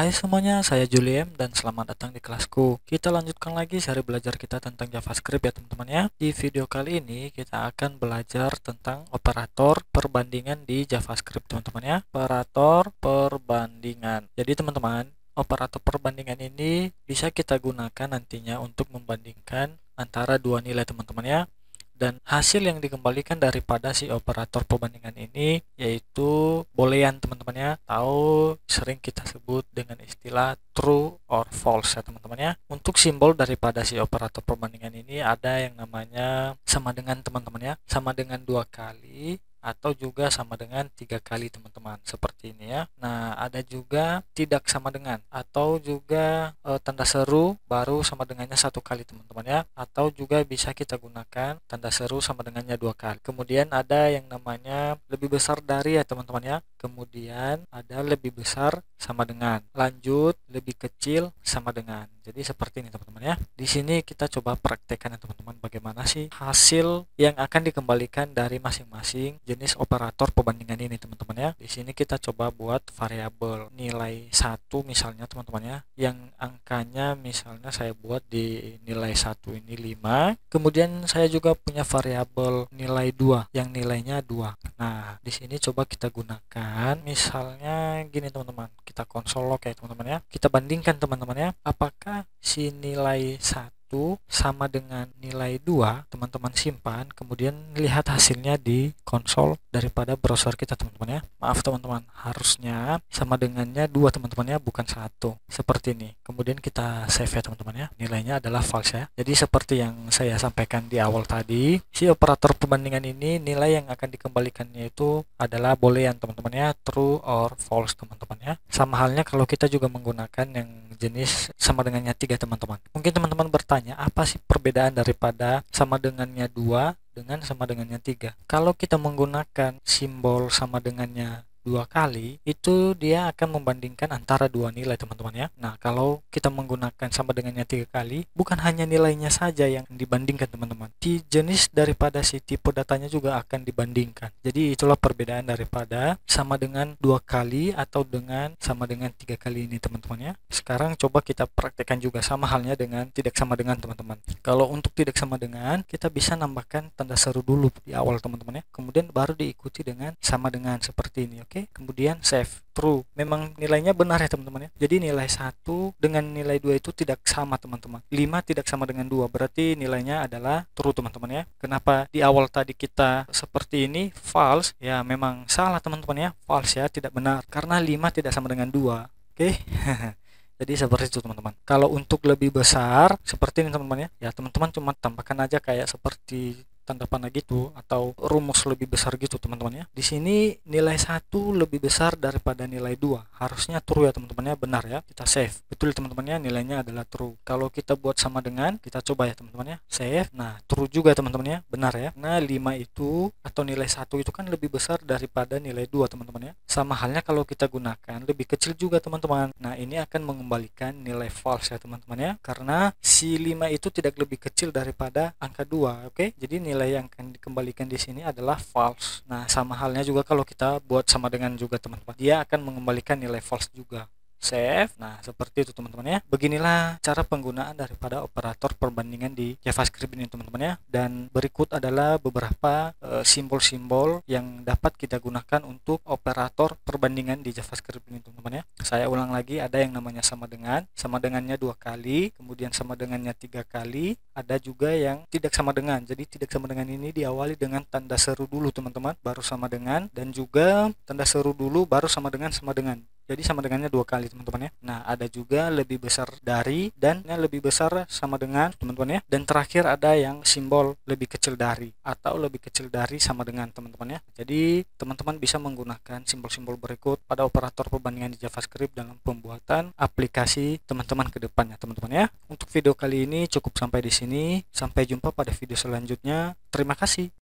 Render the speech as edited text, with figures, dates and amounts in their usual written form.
Hai semuanya, saya Juliem dan selamat datang di kelasku. Kita lanjutkan lagi seri belajar kita tentang JavaScript ya teman-teman ya. Di video kali ini kita akan belajar tentang operator perbandingan di JavaScript teman-teman ya. Operator perbandingan. Jadi teman-teman, operator perbandingan ini bisa kita gunakan nantinya untuk membandingkan antara dua nilai teman-teman ya. Dan hasil yang dikembalikan daripada si operator perbandingan ini yaitu boolean teman-teman ya, atau sering kita sebut dengan istilah true or false ya teman-teman ya. Untuk simbol daripada si operator perbandingan ini ada yang namanya sama dengan teman-teman ya, sama dengan 2 kali atau juga sama dengan 3 kali teman-teman, seperti ini ya. Nah, ada juga tidak sama dengan atau juga tanda seru baru sama dengannya 1 kali teman-teman ya, atau juga bisa kita gunakan tanda seru sama dengannya 2 kali. Kemudian ada yang namanya lebih besar dari ya teman-teman ya, kemudian ada lebih besar sama dengan, lanjut lebih kecil sama dengan. Jadi seperti ini teman-teman ya. Di sini kita coba praktekkan ya teman-teman, bagaimana sih hasil yang akan dikembalikan dari masing-masing jenis operator perbandingan ini teman-teman ya. Di sini kita coba buat variabel nilai 1 misalnya teman-teman ya, yang angkanya misalnya saya buat di nilai 1 ini 5. Kemudian saya juga punya variabel nilai 2 yang nilainya 2. Nah, di sini coba kita gunakan misalnya gini teman-teman. Kita konsol log ya teman-teman ya. Kita bandingkan teman-teman ya, apakah si nilai 1 sama dengan nilai 2, teman-teman simpan, kemudian lihat hasilnya di konsol daripada browser kita teman-teman ya. Maaf teman-teman, harusnya sama dengannya 2 teman-teman ya, bukan 1. Seperti ini. Kemudian kita save ya teman-teman ya. Nilainya adalah false ya. Jadi seperti yang saya sampaikan di awal tadi, si operator perbandingan ini nilai yang akan dikembalikannya itu adalah boolean teman-teman ya, true or false teman-teman ya. Sama halnya kalau kita juga menggunakan yang jenis sama dengannya 3 teman-teman. Mungkin teman-teman bertanya, apa sih perbedaan daripada sama dengannya 2 dengan sama dengannya 3? Kalau kita menggunakan simbol sama dengannya 2 kali, itu dia akan membandingkan antara dua nilai teman-teman ya. Nah, kalau kita menggunakan sama dengannya 3 kali, bukan hanya nilainya saja yang dibandingkan teman-teman, di jenis daripada si tipe datanya juga akan dibandingkan. Jadi itulah perbedaan daripada sama dengan 2 kali atau dengan sama dengan 3 kali ini teman-teman ya. Sekarang coba kita praktekkan juga sama halnya dengan tidak sama dengan teman-teman. Kalau untuk tidak sama dengan, kita bisa nambahkan tanda seru dulu di awal teman-teman ya, kemudian baru diikuti dengan sama dengan seperti ini. Oke, kemudian save true. Memang nilainya benar ya teman-teman ya. Jadi nilai 1 dengan nilai 2 itu tidak sama teman-teman. 5 tidak sama dengan 2, berarti nilainya adalah true teman-teman ya. Kenapa di awal tadi kita seperti ini false? Ya memang salah teman-teman ya, false ya, tidak benar. Karena 5 tidak sama dengan 2. Oke. Jadi seperti itu teman-teman. Kalau untuk lebih besar seperti ini teman-teman ya, teman-teman cuma tambahkan aja kayak seperti tanda panah gitu atau rumus lebih besar gitu teman-teman ya. Di sini nilai 1 lebih besar daripada nilai 2. Harusnya true ya teman-teman ya, benar ya. Kita save. Betul teman-teman ya, nilainya adalah true. Kalau kita buat sama dengan, kita coba ya teman-teman ya. Save. Nah, true juga teman-teman ya, benar ya. Nah, 5 itu atau nilai 1 itu kan lebih besar daripada nilai 2 teman-teman ya. Sama halnya kalau kita gunakan lebih kecil juga teman-teman. Nah, ini akan mengembalikan nilai false ya teman-teman ya. Karena si 5 itu tidak lebih kecil daripada angka 2, oke? Jadi nilai yang akan dikembalikan di sini adalah false. Nah, sama halnya juga kalau kita buat sama dengan juga teman-teman, dia akan mengembalikan nilai false juga. Save. Nah, seperti itu teman-teman ya. Beginilah cara penggunaan daripada operator perbandingan di JavaScript ini teman-teman ya. Dan berikut adalah beberapa simbol-simbol yang dapat kita gunakan untuk operator perbandingan di JavaScript ini teman-teman ya. Saya ulang lagi, ada yang namanya sama dengannya 2 kali, kemudian sama dengannya 3 kali, ada juga yang tidak sama dengan. Jadi tidak sama dengan ini diawali dengan tanda seru dulu teman-teman, baru sama dengan, dan juga tanda seru dulu baru sama dengan sama dengan. Jadi sama dengannya 2 kali teman-teman ya. Nah, ada juga lebih besar dari dan lebih besar sama dengan teman-teman ya. Dan terakhir ada yang simbol lebih kecil dari atau lebih kecil dari sama dengan teman-teman ya. Jadi teman-teman bisa menggunakan simbol-simbol berikut pada operator perbandingan di JavaScript dalam pembuatan aplikasi teman-teman ke depannya teman-teman ya. Untuk video kali ini cukup sampai di sini. Sampai jumpa pada video selanjutnya. Terima kasih.